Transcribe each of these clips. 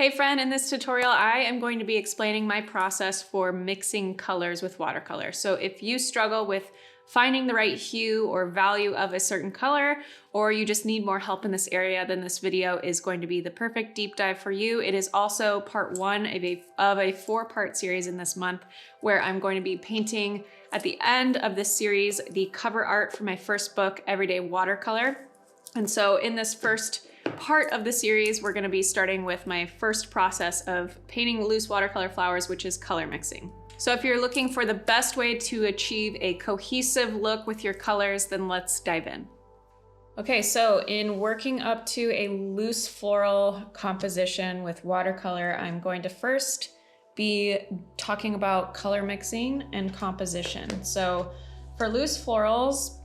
Hey friend, in this tutorial, I am going to be explaining my process for mixing colors with watercolor. So if you struggle with finding the right hue or value of a certain color, or you just need more help in this area, then this video is going to be the perfect deep dive for you. It is also part one of a 4-part series in this month, where I'm going to be painting at the end of this series the cover art for my first book, Everyday Watercolor. And so in this first part of the series, we're going to be starting with my first process of painting loose watercolor flowers, which is color mixing. So if you're looking for the best way to achieve a cohesive look with your colors, then let's dive in. Okay, so in working up to a loose floral composition with watercolor, I'm going to first be talking about color mixing and composition. So for loose florals,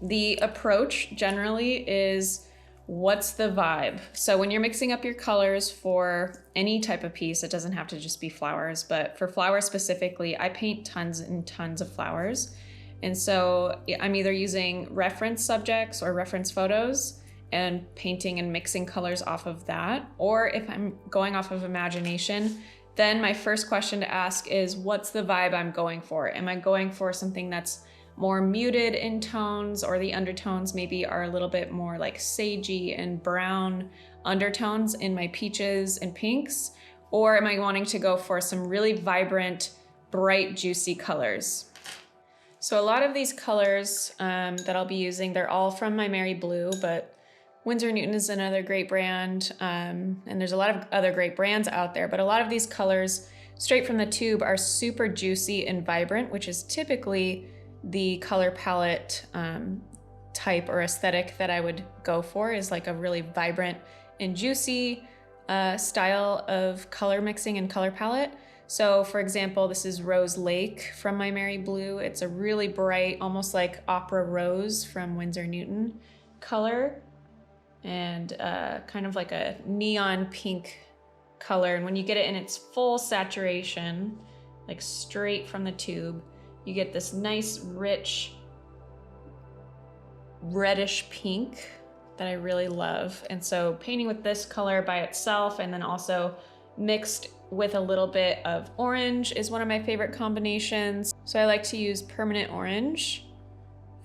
the approach generally is what's the vibe? So when you're mixing up your colors for any type of piece, it doesn't have to just be flowers, but for flowers specifically, I paint tons and tons of flowers. And so I'm either using reference subjects or reference photos and painting and mixing colors off of that. Or if I'm going off of imagination, then my first question to ask is, what's the vibe I'm going for? Am I going for something that's more muted in tones, or the undertones maybe are a little bit more like sagey and brown undertones in my peaches and pinks? Or am I wanting to go for some really vibrant, bright, juicy colors? So a lot of these colors that I'll be using, they're all from my Mary Blue, but Winsor & Newton is another great brand, and there's a lot of other great brands out there, but a lot of these colors straight from the tube are super juicy and vibrant, which is typically the color palette type or aesthetic that I would go for, is like a really vibrant and juicy style of color mixing and color palette. So for example, this is Rose Lake from my Mary Blue. It's a really bright, almost like opera rose from Winsor & Newton color, and kind of like a neon pink color. And when you get it in its full saturation, like straight from the tube, you get this nice, rich, reddish pink that I really love. And so painting with this color by itself and then also mixed with a little bit of orange is one of my favorite combinations. So I like to use permanent orange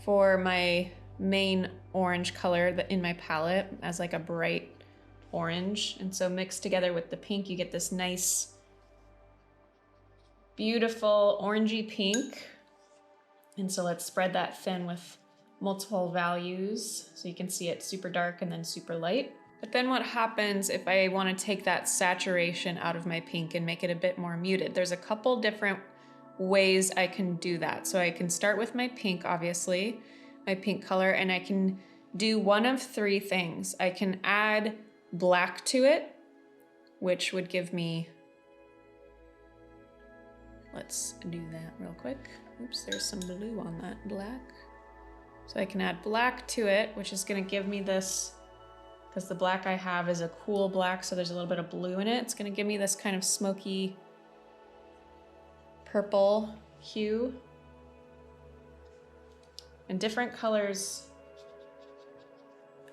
for my main orange color in my palette as like a bright orange. And so mixed together with the pink, you get this nice, beautiful orangey pink. And so let's spread that thin with multiple values so you can see it super dark and then super light. But then what happens if I want to take that saturation out of my pink and make it a bit more muted? There's a couple different ways I can do that. So I can start with my pink, obviously, my pink color, and I can do one of 3 things. I can add black to it, which would give me, let's do that real quick. Oops, there's some blue on that black. So I can add black to it, which is gonna give me this, because the black I have is a cool black, so there's a little bit of blue in it. It's gonna give me this kind of smoky purple hue. And different colors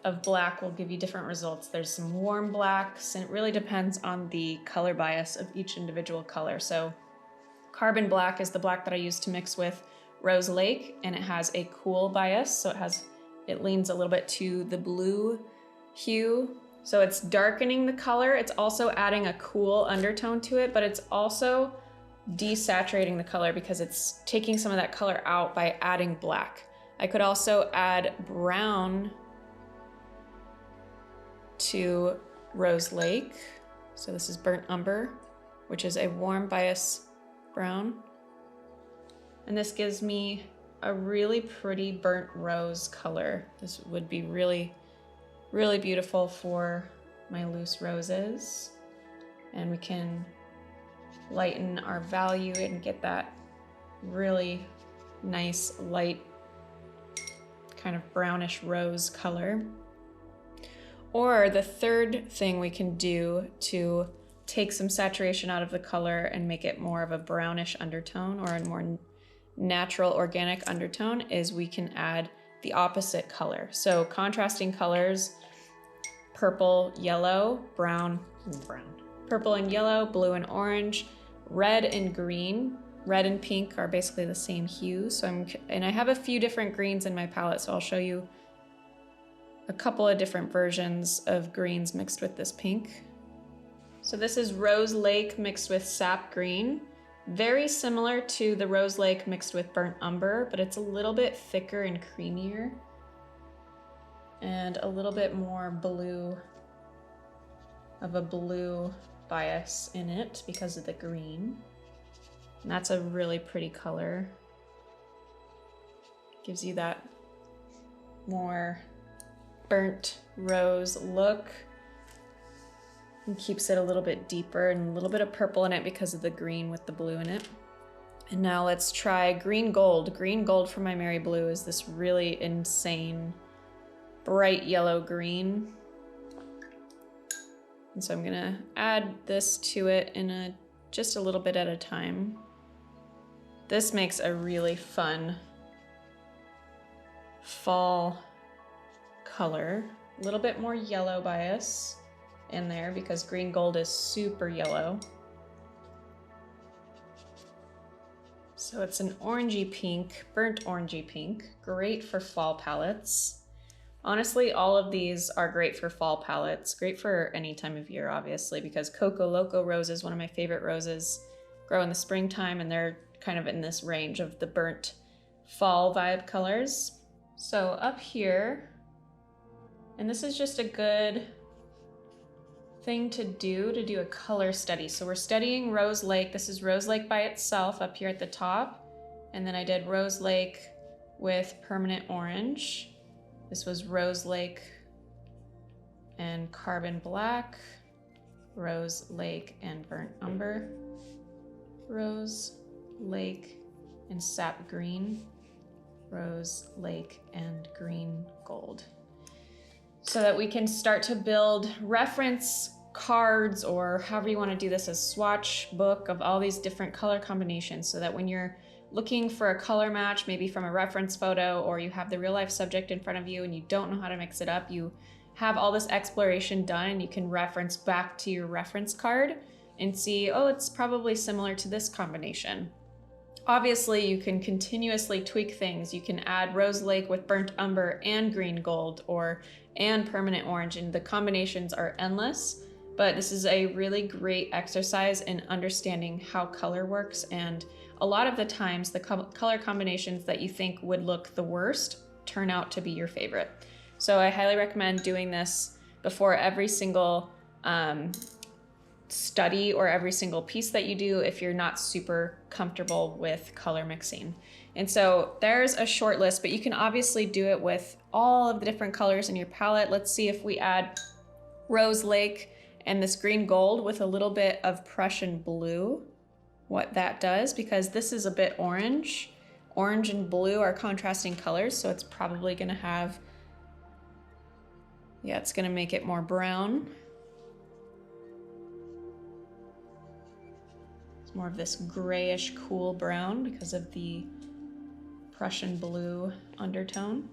of black will give you different results. There's some warm blacks, and it really depends on the color bias of each individual color. So Carbon Black is the black that I use to mix with Rose Lake, and it has a cool bias, so it leans a little bit to the blue hue. So it's darkening the color. It's also adding a cool undertone to it, but it's also desaturating the color because it's taking some of that color out by adding black. I could also add brown to Rose Lake. So this is Burnt Umber, which is a warm bias brown. And this gives me a really pretty burnt rose color. This would be really, really beautiful for my loose roses. And we can lighten our value and get that really nice, light, kind of brownish rose color. Or the third thing we can do to take some saturation out of the color and make it more of a brownish undertone or a more natural organic undertone is we can add the opposite color. So contrasting colors, purple, yellow, brown, brown. Purple and yellow, blue and orange, red and green. Red and pink are basically the same hue. And I have a few different greens in my palette, so I'll show you a couple of different versions of greens mixed with this pink. So this is Rose Lake mixed with sap green. Very similar to the Rose Lake mixed with burnt umber, but it's a little bit thicker and creamier. And a little bit more blue, of a blue bias in it because of the green. And that's a really pretty color. Gives you that more burnt rose look and keeps it a little bit deeper, and a little bit of purple in it because of the green with the blue in it. And now let's try green gold. Green gold for my Mary Blue is this really insane bright yellow green. And so I'm gonna add this to it in just a little bit at a time. This makes a really fun fall color. A little bit more yellow bias in there because green gold is super yellow. So it's an orangey pink, burnt orangey pink, great for fall palettes. Honestly, all of these are great for fall palettes, great for any time of year, obviously, because Coco Loco rose is one of my favorite roses, grow in the springtime, and they're kind of in this range of the burnt fall vibe colors. So up here, and this is just a good thing to do a color study. So we're studying Rose Lake. This is Rose Lake by itself up here at the top. And then I did Rose Lake with permanent orange. This was Rose Lake and carbon black, Rose Lake and burnt umber, Rose Lake and sap green, Rose Lake and green gold. So that we can start to build reference cards, or however you want to do this, a swatch book of all these different color combinations, so that when you're looking for a color match, maybe from a reference photo, or you have the real life subject in front of you and you don't know how to mix it up, you have all this exploration done and you can reference back to your reference card and see, oh, it's probably similar to this combination. Obviously, you can continuously tweak things. You can add Rose Lake with burnt umber and green gold, and permanent orange, and the combinations are endless. But this is a really great exercise in understanding how color works, and a lot of the times the color combinations that you think would look the worst turn out to be your favorite. So I highly recommend doing this before every single study or every single piece that you do if you're not super comfortable with color mixing. And so there's a short list, but you can obviously do it with all of the different colors in your palette. Let's see if we add Rose Lake and this green gold with a little bit of Prussian blue, what that does, because this is a bit orange. Orange and blue are contrasting colors, so it's probably gonna have, yeah, it's gonna make it more brown. It's more of this grayish cool brown because of the Prussian blue undertone.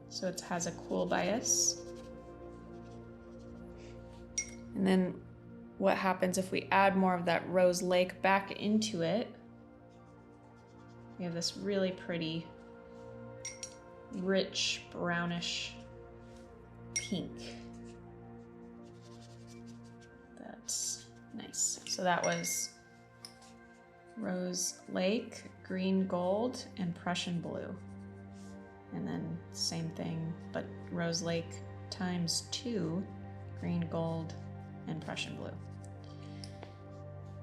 So it has a cool bias. And then what happens if we add more of that Rose Lake back into it? We have this really pretty, rich, brownish pink. That's nice. So that was Rose Lake, green gold, and Prussian blue. And then same thing, but Rose Lake times 2, green gold, and Prussian blue.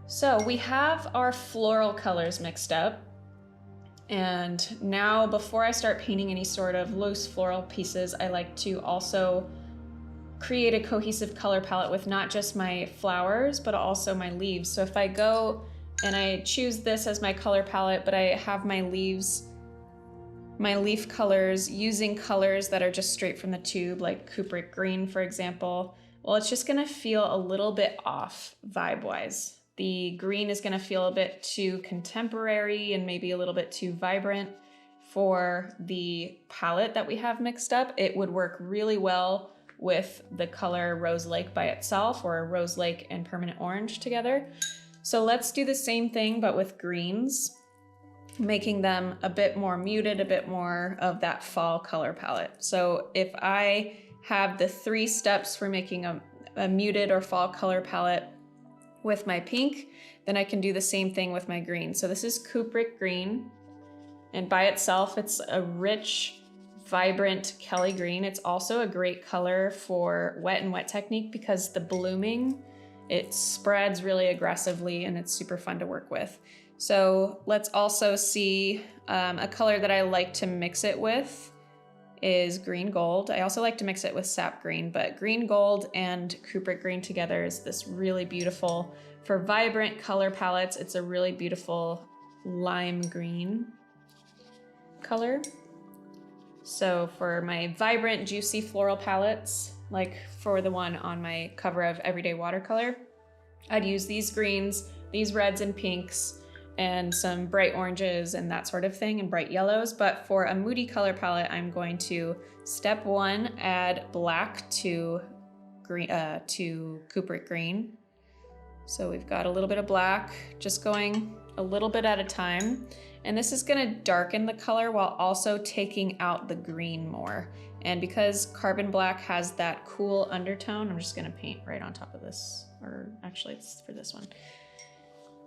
So we have our floral colors mixed up. And now before I start painting any sort of loose floral pieces, I like to also create a cohesive color palette with not just my flowers, but also my leaves. So if I go and I choose this as my color palette, but I have my leaves, my leaf colors using colors that are just straight from the tube, like Kubrick green, for example, well, it's just gonna feel a little bit off vibe-wise. The green is gonna feel a bit too contemporary and maybe a little bit too vibrant for the palette that we have mixed up. It would work really well with the color Rose Lake by itself, or Rose Lake and Permanent Orange together. So let's do the same thing, but with greens, making them a bit more muted, a bit more of that fall color palette. So if I have the 3 steps for making a muted or fall color palette with my pink, then I can do the same thing with my green. So this is Kubrick green, and by itself, it's a rich, vibrant Kelly green. It's also a great color for wet and wet technique because the blooming, it spreads really aggressively and it's super fun to work with. So let's also see a color that I like to mix it with is green gold. I also like to mix it with sap green, but green gold and Kubrick green together is this really beautiful, for vibrant color palettes, it's a really beautiful lime green color. So for my vibrant, juicy floral palettes, like for the one on my cover of Everyday Watercolor, I'd use these greens, these reds and pinks, and some bright oranges and that sort of thing, and bright yellows. But for a moody color palette, I'm going to, step 1, add black to green, to Kubrick green. So we've got a little bit of black, just going a little bit at a time. And this is gonna darken the color while also taking out the green more. And because carbon black has that cool undertone, I'm just gonna paint right on top of this, or actually it's for this one.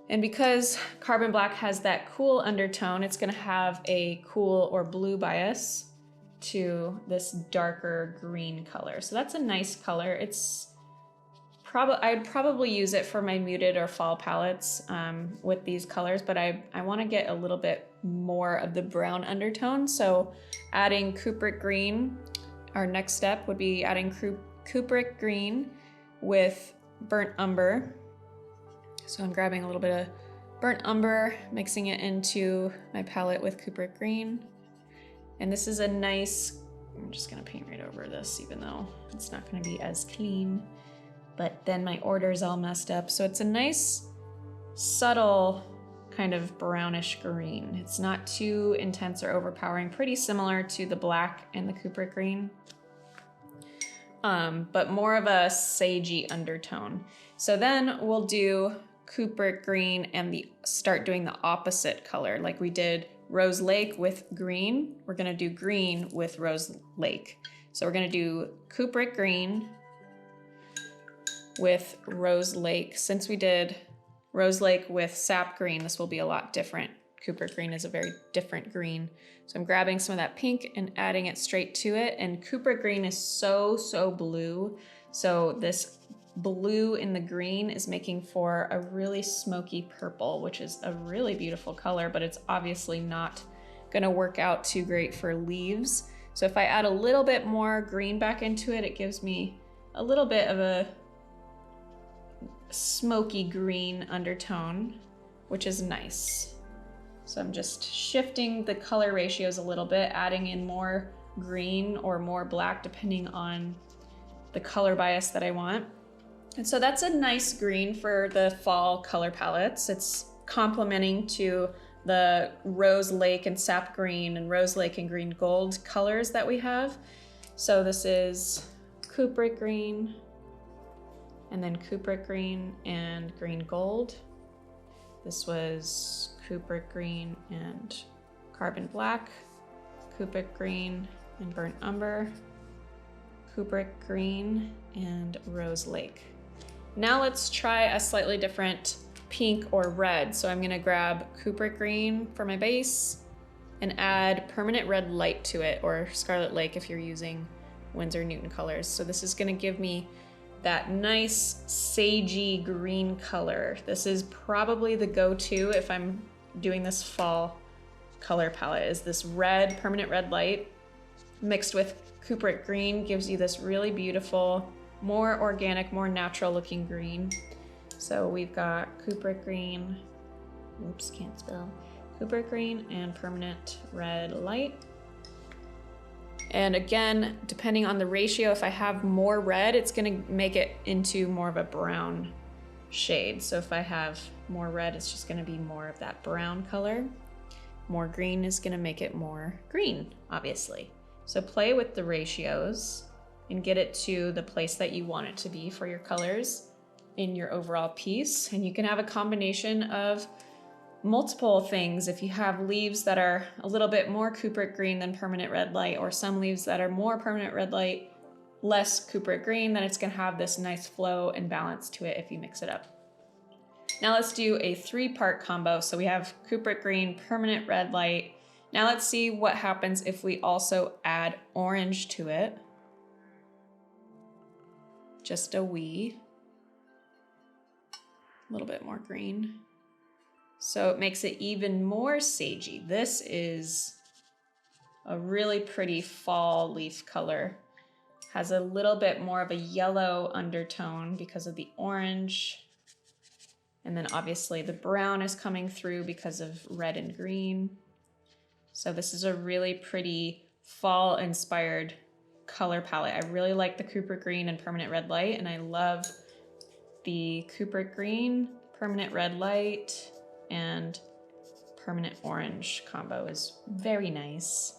And because carbon black has that cool undertone, it's gonna have a cool or blue bias to this darker green color. So that's a nice color. It's I'd probably use it for my muted or fall palettes with these colors, but I wanna get a little bit more of the brown undertone. So adding Kubrick green, our next step would be adding Kubrick green with burnt umber. So I'm grabbing a little bit of burnt umber, mixing it into my palette with Kubrick green. And this is a nice, I'm just gonna paint right over this, even though it's not gonna be as clean, but then my order's all messed up. So it's a nice, subtle kind of brownish green. It's not too intense or overpowering, pretty similar to the black and the Kubrick green, but more of a sagey undertone. So then we'll do Kubrick green and start doing the opposite color. Like we did Rose Lake with green, we're gonna do green with Rose Lake. So we're gonna do Kubrick green with Rose Lake. Since we did Rose Lake with sap green, this will be a lot different. Kubrick green is a very different green. So I'm grabbing some of that pink and adding it straight to it. And Kubrick green is so, so blue. So this blue in the green is making for a really smoky purple, which is a really beautiful color, but it's obviously not gonna work out too great for leaves. So if I add a little bit more green back into it, it gives me a little bit of a smoky green undertone, which is nice. So I'm just shifting the color ratios a little bit, adding in more green or more black depending on the color bias that I want. And so that's a nice green for the fall color palettes. It's complementing to the Rose Lake and sap green and Rose Lake and green gold colors that we have. So this is Kubrick green, and then Kubrick green and green gold. This was Kubrick green and carbon black, Kubrick green and burnt umber, Kubrick green and Rose Lake. Now let's try a slightly different pink or red. So I'm gonna grab Kubrick green for my base and add permanent red light to it, or Scarlet Lake if you're using Winsor Newton colors. So this is gonna give me that nice sagey green color. This is probably the go-to if I'm doing this fall color palette, is this red, permanent red light mixed with Kubrick green gives you this really beautiful, more organic, more natural looking green. So we've got Kubrick green, oops, can't spell, Kubrick green and permanent red light. And again, depending on the ratio, if I have more red, it's gonna make it into more of a brown shade. So if I have more red, it's just gonna be more of that brown color. More green is gonna make it more green, obviously. So play with the ratios. and get it to the place that you want it to be for your colors in your overall piece. And you can have a combination of multiple things. If you have leaves that are a little bit more cupric green than permanent red light, or some leaves that are more permanent red light, less cupric green, then it's gonna have this nice flow and balance to it if you mix it up. Now let's do a 3-part combo. So we have cupric green, permanent red light. Now let's see what happens if we also add orange to it. Just a wee. A little bit more green. So it makes it even more sagey. This is a really pretty fall leaf color. Has a little bit more of a yellow undertone because of the orange. And then obviously the brown is coming through because of red and green. So this is a really pretty fall inspired color palette. I really like the cupric green and permanent red light, and I love the cupric green, permanent red light, and permanent orange combo is very nice.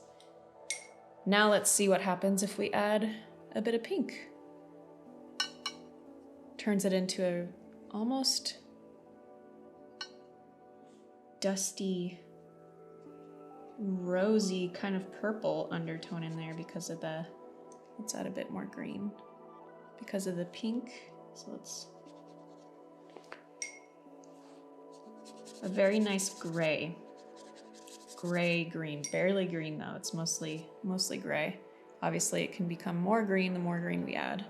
Now let's see what happens if we add a bit of pink. Turns it into a almost dusty, rosy kind of purple undertone in there because of the, let's add a bit more green because of the pink. So let's, a very nice gray green, barely green though. It's mostly gray. Obviously it can become more green the more green we add.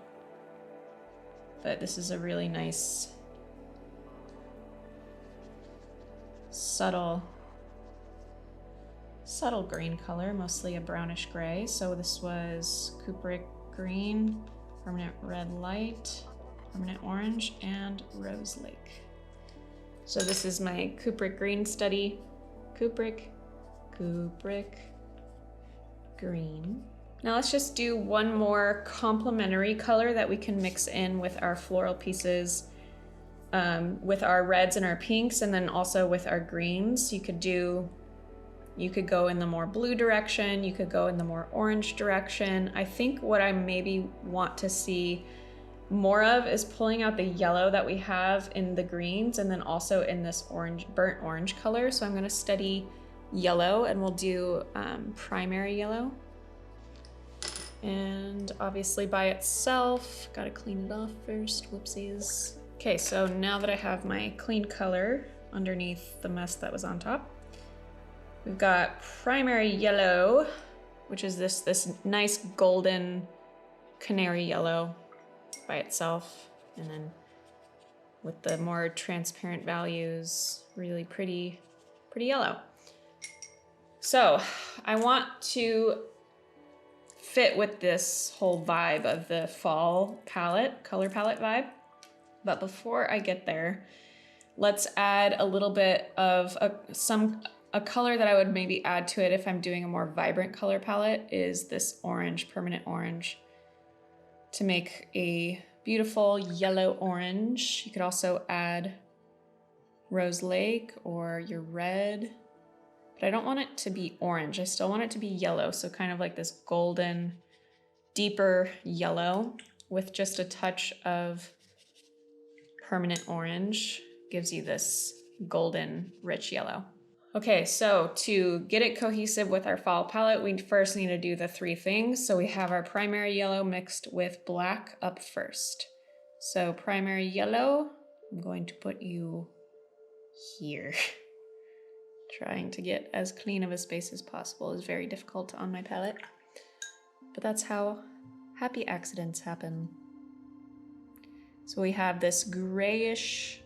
But this is a really nice, subtle green color, mostly a brownish gray. So this was cupric green, permanent red light, permanent orange, and Rose Lake. So this is my cupric green study. Cupric green. Now let's just do one more complementary color that we can mix in with our floral pieces, with our reds and our pinks, and then also with our greens. You could go in the more blue direction, you could go in the more orange direction. I think what I maybe want to see more of is pulling out the yellow that we have in the greens and then also in this orange, burnt orange color. So I'm gonna study yellow and we'll do primary yellow. And obviously by itself, gotta clean it off first, whoopsies. Okay, so now that I have my clean color underneath the mess that was on top, we've got primary yellow, which is this nice golden canary yellow by itself, and then with the more transparent values, really pretty yellow. So I want to fit with this whole vibe of the fall palette, color palette vibe. But before I get there, let's add a little bit of a color that I would maybe add to it if I'm doing a more vibrant color palette is this orange, permanent orange, to make a beautiful yellow orange. You could also add Rose Lake or your red, but I don't want it to be orange. I still want it to be yellow. So kind of like this golden, deeper yellow with just a touch of permanent orange gives you this golden, rich yellow. Okay, so to get it cohesive with our fall palette, we first need to do the 3 things. So we have our primary yellow mixed with black up first. So primary yellow, I'm going to put you here. Trying to get as clean of a space as possible is very difficult on my palette, but that's how happy accidents happen. So we have this grayish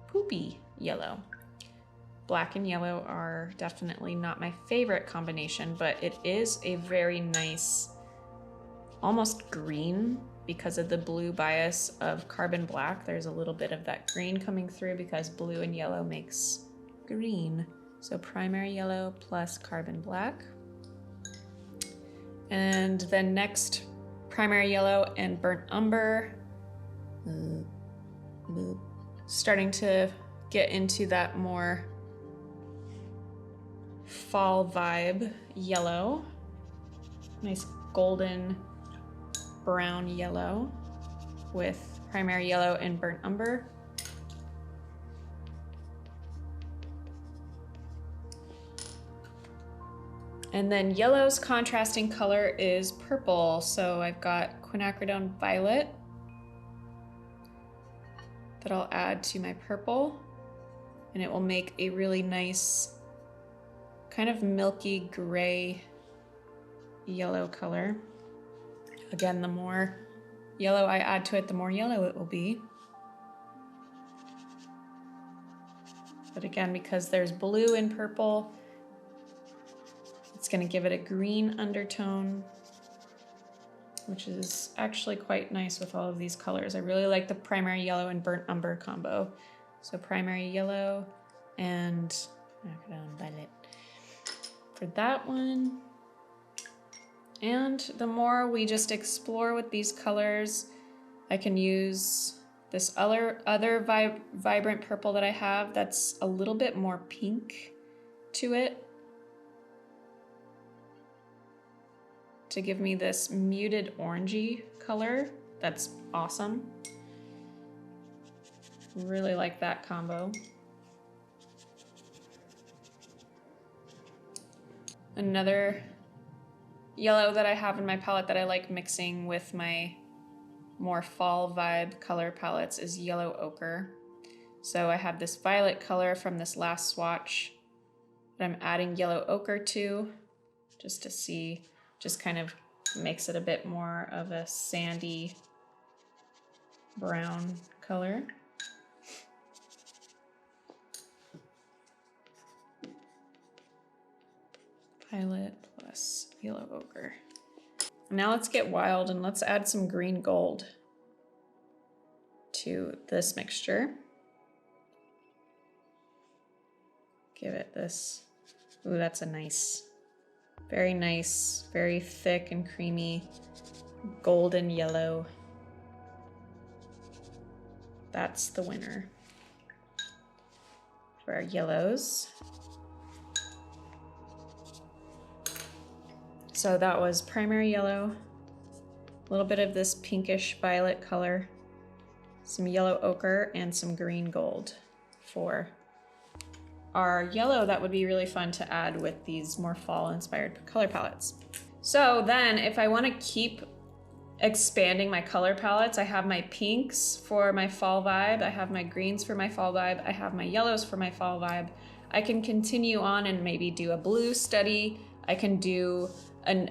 poopy yellow. Black and yellow are definitely not my favorite combination, but it is a very nice, almost green because of the blue bias of carbon black. There's a little bit of that green coming through because blue and yellow makes green. So primary yellow plus carbon black. And then next, primary yellow and burnt umber. Starting to get into that more fall vibe yellow. nice golden brown yellow with primary yellow and burnt umber. And then yellow's contrasting color is purple. So I've got quinacridone violet that I'll add to my purple, and it will make a really nice kind of milky gray yellow color. Again, the more yellow I add to it, the more yellow it will be. But again, because there's blue in purple, it's going to give it a green undertone, which is actually quite nice with all of these colors. I really like the primary yellow and burnt umber combo. So primary yellow and quinacridone violet for that one. And the more we just explore with these colors, I can use this other vibrant purple that I have that's a little bit more pink to it to give me this muted orangey color. That's awesome. Really like that combo. Another yellow that I have in my palette that I like mixing with my more fall vibe color palettes is yellow ochre. So I have this violet color from this last swatch that I'm adding yellow ochre to, just to see, just kind of makes it a bit more of a sandy brown color. Violet plus yellow ochre. Now let's get wild and let's add some green gold to this mixture. Give it this, ooh, that's a nice, very thick and creamy golden yellow. That's the winner for our yellows. So that was primary yellow, a little bit of this pinkish violet color, some yellow ochre, and some green gold for our yellow. That would be really fun to add with these more fall inspired color palettes. So then if I want to keep expanding my color palettes, I have my pinks for my fall vibe, I have my greens for my fall vibe, I have my yellows for my fall vibe. I can continue on and maybe do a blue study. I can do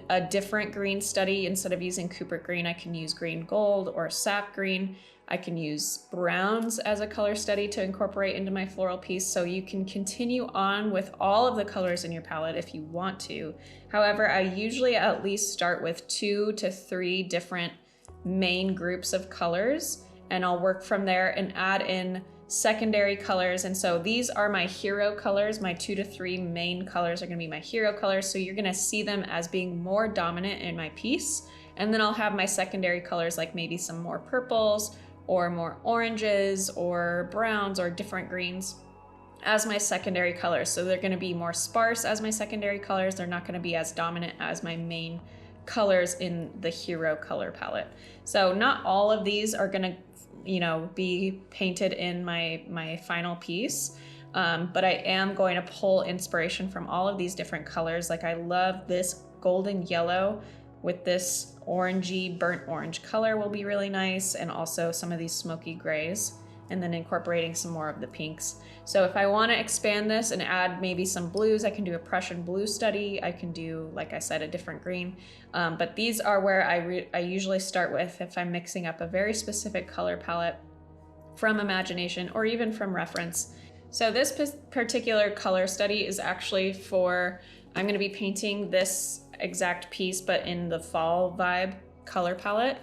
a different green study. Instead of using Cooper green, I can use green gold or sap green. I can use browns as a color study to incorporate into my floral piece. So you can continue on with all of the colors in your palette if you want to. However, I usually at least start with 2 to 3 different main groups of colors, and I'll work from there and add in secondary colors. And so these are my hero colors. My 2 to 3 main colors are going to be my hero colors. So you're going to see them as being more dominant in my piece. And then I'll have my secondary colors, like maybe some more purples or more oranges or browns or different greens as my secondary colors. So they're going to be more sparse as my secondary colors. They're not going to be as dominant as my main colors in the hero color palette. So not all of these are going to, you know, be painted in my final piece. But I am going to pull inspiration from all of these different colors. Like I love this golden yellow with this orangey burnt orange color will be really nice, and also some of these smoky grays, and then incorporating some more of the pinks. So if I want to expand this and add maybe some blues, I can do a Prussian blue study. I can do, like I said, a different green. But these are where I usually start with if I'm mixing up a very specific color palette from imagination or even from reference. So this particular color study is actually for, I'm going to be painting this exact piece but in the fall vibe color palette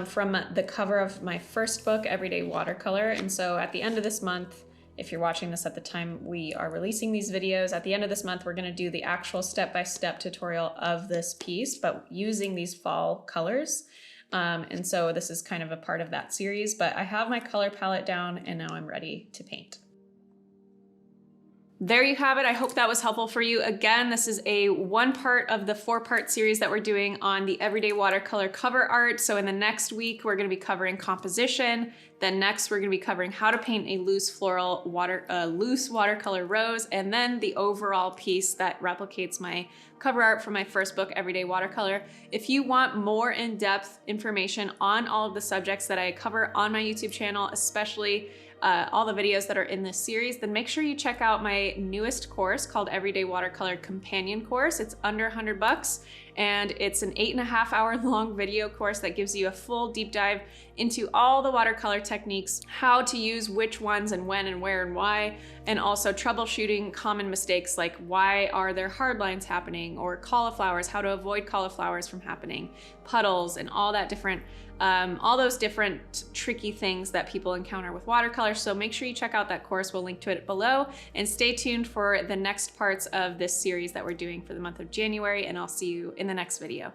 from the cover of my first book, Everyday Watercolor. And so at the end of this month, if you're watching this at the time we are releasing these videos, at the end of this month we're going to do the actual step-by-step tutorial of this piece but using these fall colors. And so this is kind of a part of that series, but I have my color palette down and now I'm ready to paint. There you have it. I hope that was helpful for you. Again, this is a one part of the 4-part series that we're doing on the everyday watercolor cover art. So in the next week, we're going to be covering composition. Then next, we're going to be covering how to paint a loose watercolor rose, and then the overall piece that replicates my cover art for my first book, Everyday Watercolor. If you want more in-depth information on all of the subjects that I cover on my YouTube channel, especially all the videos that are in this series, then make sure you check out my newest course called Everyday Watercolor Companion Course. It's under $100 and it's an 8.5 hour long video course that gives you a full deep dive into all the watercolor techniques, how to use which ones and when and where and why, and also troubleshooting common mistakes like why are there hard lines happening, or cauliflowers, how to avoid cauliflowers from happening, puddles, and all that different all those different tricky things that people encounter with watercolor. So make sure you check out that course. We'll link to it below, and stay tuned for the next parts of this series that we're doing for the month of January, and I'll see you in the next video.